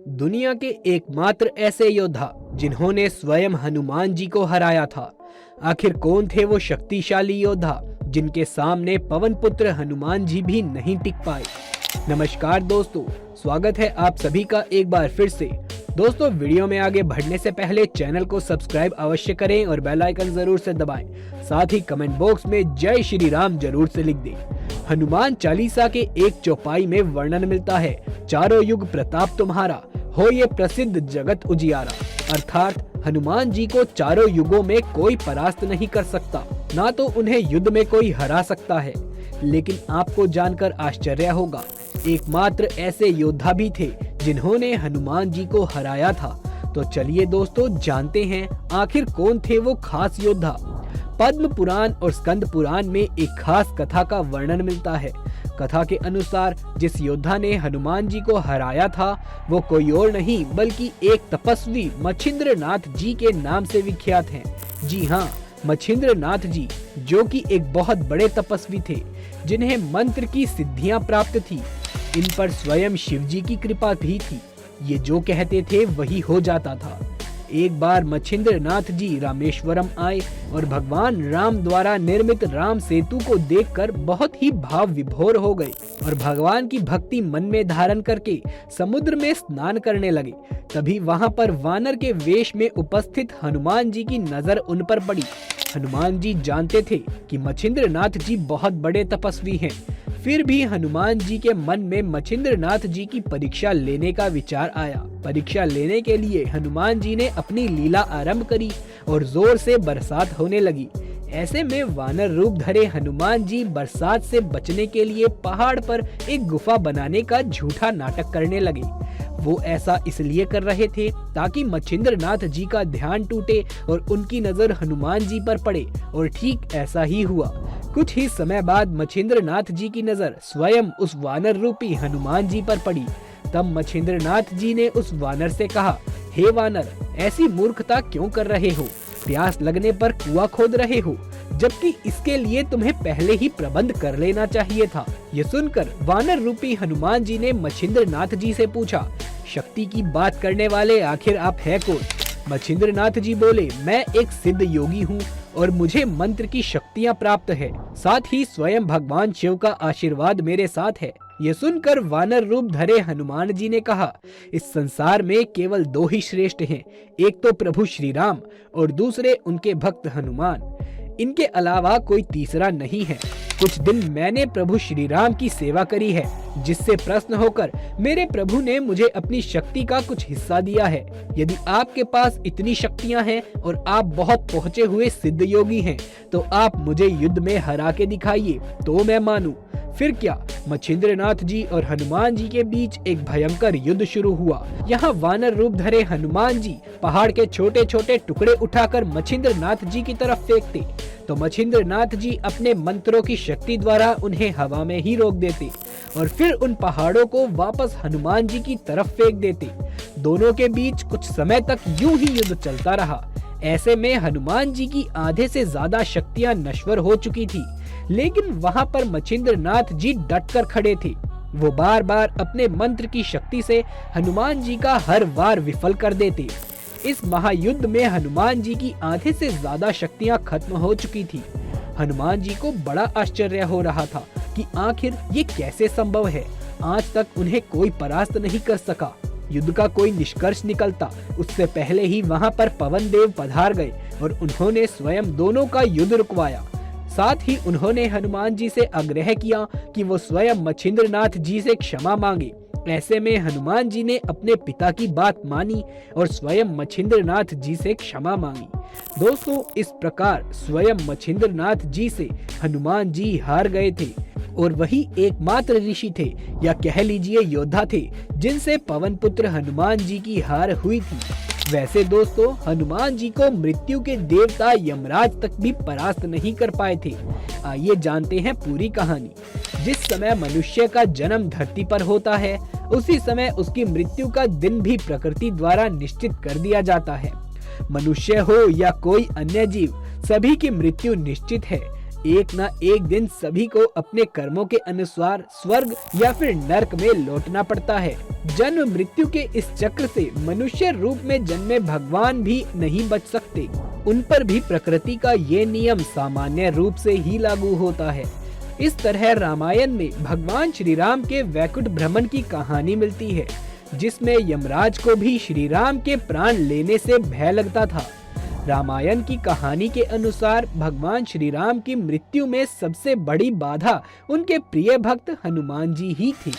दुनिया के एकमात्र ऐसे योद्धा जिन्होंने स्वयं हनुमान जी को हराया था। आखिर कौन थे वो शक्तिशाली योद्धा जिनके सामने पवन पुत्र हनुमान जी भी नहीं टिक पाए। नमस्कार दोस्तों, स्वागत है आप सभी का एक बार फिर से। दोस्तों, वीडियो में आगे बढ़ने से पहले चैनल को सब्सक्राइब अवश्य करें और बेल आइकन जरूर से दबाएं। साथ ही कमेंट बॉक्स में जय श्री राम जरूर से लिख दें। हनुमान चालीसा के एक चौपाई में वर्णन मिलता है, चारों युग प्रताप तुम्हारा, हो ये प्रसिद्ध जगत उजियारा। अर्थात हनुमान जी को चारों युगों में कोई परास्त नहीं कर सकता, ना तो उन्हें युद्ध में कोई हरा सकता है। लेकिन आपको जानकर आश्चर्य होगा, एकमात्र ऐसे योद्धा भी थे जिन्होंने हनुमान जी को हराया था। तो चलिए दोस्तों, जानते हैं आखिर कौन थे वो खास योद्धा। पद्म पुराण और स्कंद पुराण में एक खास कथा का वर्णन मिलता है। कथा के अनुसार जिस योद्धा ने हनुमान जी को हराया था वो कोई और नहीं बल्कि एक तपस्वी मच्छिंद्र नाथ जी के नाम से विख्यात हैं। जी हाँ, मच्छिंद्र नाथ जी, जो कि एक बहुत बड़े तपस्वी थे जिन्हें मंत्र की सिद्धियां प्राप्त थी। इन पर स्वयं शिव जी की कृपा भी थी। ये जो कहते थे वही हो जाता था। एक बार मच्छिंद्र नाथ जी रामेश्वरम आए और भगवान राम द्वारा निर्मित राम सेतु को देखकर बहुत ही भाव विभोर हो गए और भगवान की भक्ति मन में धारण करके समुद्र में स्नान करने लगे। तभी वहां पर वानर के वेश में उपस्थित हनुमान जी की नजर उन पर पड़ी। हनुमान जी जानते थे कि मच्छिंद्र नाथ जी बहुत बड़े तपस्वी हैं। फिर भी हनुमान जी के मन में मच्छिंद्र नाथ जी की परीक्षा लेने का विचार आया। परीक्षा लेने के लिए हनुमान जी ने अपनी लीला आरंभ करी और जोर से बरसात होने लगी। ऐसे में वानर रूप धरे हनुमान जी बरसात से बचने के लिए पहाड़ पर एक गुफा बनाने का झूठा नाटक करने लगे। वो ऐसा इसलिए कर रहे थे ताकि मच्छिंद्र नाथ जी का ध्यान टूटे और उनकी नजर हनुमान जी पर पड़े, और ठीक ऐसा ही हुआ। कुछ ही समय बाद मच्छिंद्र नाथ जी की नजर स्वयं उस वानर रूपी हनुमान जी पर पड़ी। तब मच्छिंद्र नाथ जी ने उस वानर से कहा, हे वानर, ऐसी मूर्खता क्यों कर रहे हो? प्यास लगने पर कुआं खोद रहे हो, जबकि इसके लिए तुम्हें पहले ही प्रबंध कर लेना चाहिए था। ये सुनकर वानर रूपी हनुमान जी ने मच्छिंद्र नाथ जी से पूछा, शक्ति की बात करने वाले आखिर आप है कौन? मच्छिंद्र नाथ जी बोले, मैं एक सिद्ध योगी हूँ और मुझे मंत्र की शक्तियाँ प्राप्त है। साथ ही स्वयं भगवान शिव का आशीर्वाद मेरे साथ है। ये सुनकर वानर रूप धरे हनुमान जी ने कहा, इस संसार में केवल दो ही श्रेष्ठ हैं, एक तो प्रभु श्री राम और दूसरे उनके भक्त हनुमान। इनके अलावा कोई तीसरा नहीं है। कुछ दिन मैंने प्रभु श्री राम की सेवा करी है, जिससे प्रसन्न होकर मेरे प्रभु ने मुझे अपनी शक्ति का कुछ हिस्सा दिया है। यदि आपके पास इतनी शक्तियां हैं और आप बहुत पहुँचे हुए सिद्ध योगी हैं, तो आप मुझे युद्ध में हरा के दिखाइए तो मैं मानूं। फिर क्या, मच्छिंद्र नाथ जी और हनुमान जी के बीच एक भयंकर युद्ध शुरू हुआ। यहाँ वानर रूप धरे हनुमान जी पहाड़ के छोटे छोटे टुकड़े उठाकर मच्छिंद्र नाथ जी की तरफ फेंकते, तो मच्छिंद्र नाथ जी अपने मंत्रों की शक्ति द्वारा उन्हें हवा में ही रोक देते और फिर उन पहाड़ों को वापस हनुमान जी की तरफ फेंक देते। दोनों के बीच कुछ समय तक यूं ही युद्ध चलता रहा। ऐसे में हनुमान जी की आधे से ज्यादा शक्तियां नश्वर हो चुकी थी, लेकिन वहां पर मच्छिंद्र नाथ जी डट कर खड़े थे। वो बार बार अपने मंत्र की शक्ति से हनुमान जी का हर वार विफल कर देते। इस महायुद्ध में हनुमान जी की आधे से ज्यादा शक्तियां खत्म हो चुकी थी। हनुमान जी को बड़ा आश्चर्य हो रहा था कि आखिर ये कैसे संभव है। आज तक उन्हें कोई परास्त नहीं कर सका। युद्ध का कोई निष्कर्ष निकलता उससे पहले ही वहां पर पवन देव पधार गए और उन्होंने स्वयं दोनों का युद्ध रुकवाया। साथ ही उन्होंने हनुमान जी से आग्रह किया कि वो स्वयं मच्छिंद्र नाथ जी से क्षमा मांगे। ऐसे में हनुमान जी ने अपने पिता की बात मानी और स्वयं मच्छिंद्र नाथ जी से क्षमा मांगी। दोस्तों, इस प्रकार स्वयं मच्छिंद्र नाथ जी से हनुमान जी हार गए थे और वही एकमात्र ऋषि थे, या कह लीजिए योद्धा थे, जिनसे पवन पुत्र हनुमान जी की हार हुई थी। वैसे दोस्तों, हनुमान जी को मृत्यु के देवता यमराज तक भी परास्त नहीं कर पाए थे। आइए जानते हैं पूरी कहानी। जिस समय मनुष्य का जन्म धरती पर होता है, उसी समय उसकी मृत्यु का दिन भी प्रकृति द्वारा निश्चित कर दिया जाता है। मनुष्य हो या कोई अन्य जीव, सभी की मृत्यु निश्चित है। एक ना एक दिन सभी को अपने कर्मों के अनुसार स्वर्ग या फिर नरक में लौटना पड़ता है। जन्म मृत्यु के इस चक्र से मनुष्य रूप में जन्मे भगवान भी नहीं बच सकते। उन पर भी प्रकृति का ये नियम सामान्य रूप से ही लागू होता है। इस तरह रामायण में भगवान श्री राम के वैकुंठ भ्रमण की कहानी मिलती है, जिसमें यमराज को भी श्री राम के प्राण लेने से भय लगता था। रामायण की कहानी के अनुसार भगवान श्री राम की मृत्यु में सबसे बड़ी बाधा उनके प्रिय भक्त हनुमान जी ही थी,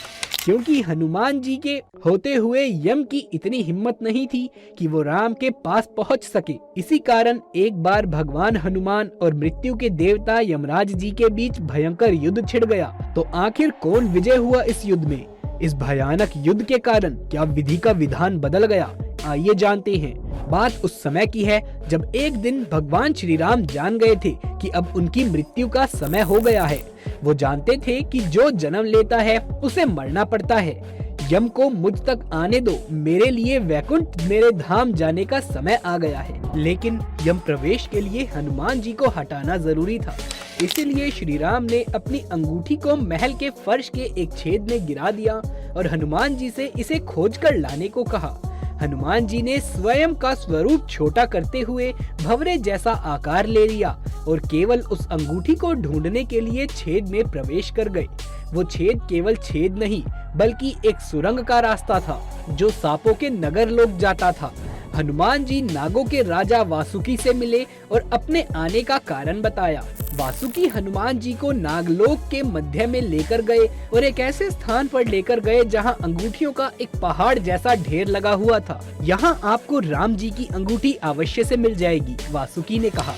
क्योंकि हनुमान जी के होते हुए यम की इतनी हिम्मत नहीं थी कि वो राम के पास पहुंच सके। इसी कारण एक बार भगवान हनुमान और मृत्यु के देवता यमराज जी के बीच भयंकर युद्ध छिड़ गया। तो आखिर कौन विजय हुआ इस युद्ध में? इस भयानक युद्ध के कारण क्या विधि का विधान बदल गया? आइए जानते हैं। बात उस समय की है जब एक दिन भगवान श्री राम जान गए थे कि अब उनकी मृत्यु का समय हो गया है। वो जानते थे कि जो जन्म लेता है उसे मरना पड़ता है। यम को मुझ तक आने दो, मेरे लिए वैकुंठ मेरे धाम जाने का समय आ गया है। लेकिन यम प्रवेश के लिए हनुमान जी को हटाना जरूरी था। इसीलिए श्री राम ने अपनी अंगूठी को महल के फर्श के एक छेद में गिरा दिया और हनुमान जी से इसे खोज कर लाने को कहा। हनुमान जी ने स्वयं का स्वरूप छोटा करते हुए भंवरे जैसा आकार ले लिया और केवल उस अंगूठी को ढूंढने के लिए छेद में प्रवेश कर गए। वो छेद केवल छेद नहीं बल्कि एक सुरंग का रास्ता था जो सांपों के नगर लोक जाता था। हनुमान जी नागों के राजा वासुकी से मिले और अपने आने का कारण बताया। वासुकी हनुमान जी को नागलोक के मध्य में लेकर गए और एक ऐसे स्थान पर लेकर गए जहां अंगूठियों का एक पहाड़ जैसा ढेर लगा हुआ था। यहां आपको राम जी की अंगूठी अवश्य से मिल जाएगी, वासुकी ने कहा।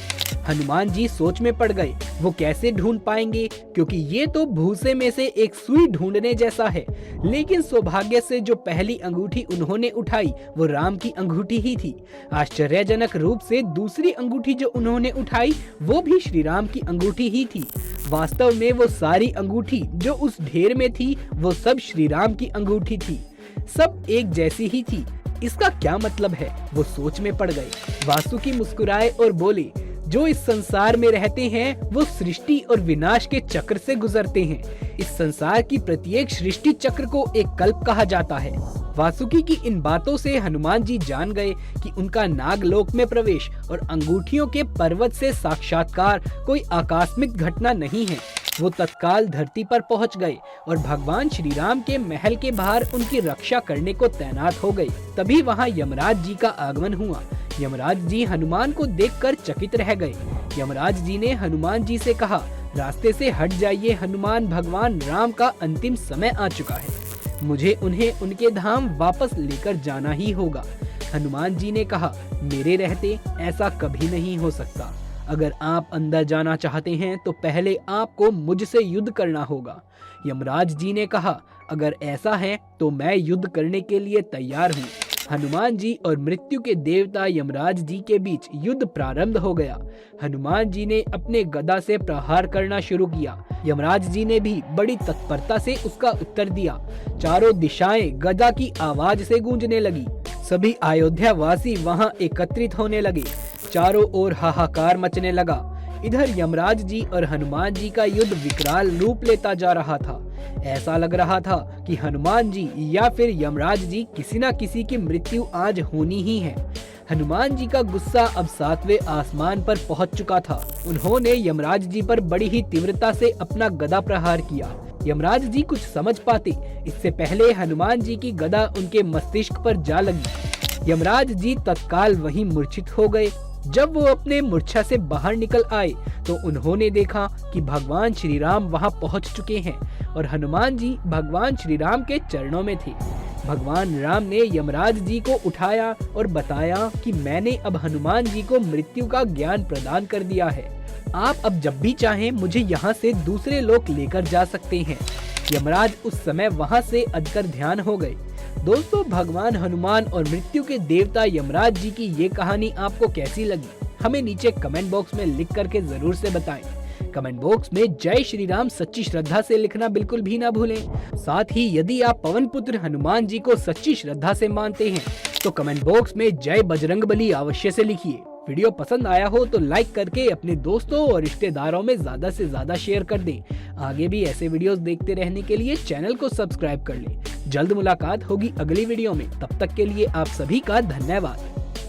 हनुमान जी सोच में पड़ गए। वो कैसे ढूंढ पाएंगे, क्योंकि ये तो भूसे में से एक सुई ढूंढने जैसा है। लेकिन सौभाग्य से जो पहली अंगूठी उन्होंने उठाई वो राम की अंगूठी ही थी। आश्चर्यजनक रूप से दूसरी अंगूठी जो उन्होंने उठाई वो भी श्री राम की अंगूठी ही थी। वास्तव में वो सारी अंगूठी जो उस ढेर में थी वो सब श्री राम की अंगूठी थी। सब एक जैसी ही थी। इसका क्या मतलब है? वो सोच में पड़ गए। वासुकी मुस्कुराए और बोले, जो इस संसार में रहते हैं वो सृष्टि और विनाश के चक्र से गुजरते हैं। इस संसार की प्रत्येक सृष्टि चक्र को एक कल्प कहा जाता है। वासुकी की इन बातों से हनुमान जी जान गए कि उनका नागलोक में प्रवेश और अंगूठियों के पर्वत से साक्षात्कार कोई आकस्मिक घटना नहीं है। वो तत्काल धरती पर पहुंच गए और भगवान श्री राम के महल के बाहर उनकी रक्षा करने को तैनात हो गए। तभी वहां यमराज जी का आगमन हुआ। यमराज जी हनुमान को देखकर चकित रह गए। यमराज जी ने हनुमान जी से कहा, रास्ते से हट जाइए हनुमान, भगवान राम का अंतिम समय आ चुका है। मुझे उन्हें उनके धाम वापस लेकर जाना ही होगा। हनुमान जी ने कहा, मेरे रहते ऐसा कभी नहीं हो सकता। अगर आप अंदर जाना चाहते हैं तो पहले आपको मुझसे युद्ध करना होगा। यमराज जी ने कहा, अगर ऐसा है तो मैं युद्ध करने के लिए तैयार हूँ। हनुमान जी और मृत्यु के देवता यमराज जी के बीच युद्ध प्रारंभ हो गया। हनुमान जी ने अपने गदा से प्रहार करना शुरू किया। यमराज जी ने भी बड़ी तत्परता से उसका उत्तर दिया। चारों दिशाएं गदा की आवाज से गूंजने लगी। सभी अयोध्या वासी वहां एकत्रित होने लगे। चारों ओर हाहाकार मचने लगा। इधर यमराज जी और हनुमान जी का युद्ध विकराल रूप लेता जा रहा था। ऐसा लग रहा था कि हनुमान जी या फिर यमराज जी किसी न किसी की मृत्यु आज होनी ही है। हनुमान जी का गुस्सा अब 7वें आसमान पर पहुंच चुका था। उन्होंने यमराज जी पर बड़ी ही तीव्रता से अपना गदा प्रहार किया। यमराज जी कुछ समझ पाते इससे पहले हनुमान जी की गदा उनके मस्तिष्क पर जा लगी। यमराज जी तत्काल वहीं मूर्छित हो गए। जब वो अपने मूर्छा से बाहर निकल आए तो उन्होंने देखा कि भगवान श्री राम वहां पहुंच चुके हैं और हनुमान जी भगवान श्री राम के चरणों में थे। भगवान राम ने यमराज जी को उठाया और बताया कि मैंने अब हनुमान जी को मृत्यु का ज्ञान प्रदान कर दिया है। आप अब जब भी चाहें मुझे यहाँ से दूसरे लोक लेकर जा सकते हैं। यमराज उस समय वहाँ से अजगर ध्यान हो गए। दोस्तों, भगवान हनुमान और मृत्यु के देवता यमराज जी की ये कहानी आपको कैसी लगी? हमें नीचे कमेंट बॉक्स में लिख करके जरूर से बताएं। कमेंट बॉक्स में जय श्री राम सच्ची श्रद्धा से लिखना बिल्कुल भी ना भूलें। साथ ही यदि आप पवन पुत्र हनुमान जी को सच्ची श्रद्धा से मानते हैं तो कमेंट बॉक्स में जय बजरंगबली अवश्य से लिखिए। वीडियो पसंद आया हो तो लाइक करके अपने दोस्तों और रिश्तेदारों में ज्यादा से ज्यादा शेयर कर दें। आगे भी ऐसे वीडियोस देखते रहने के लिए चैनल को सब्सक्राइब कर लें। जल्द मुलाकात होगी अगली वीडियो में, तब तक के लिए आप सभी का धन्यवाद।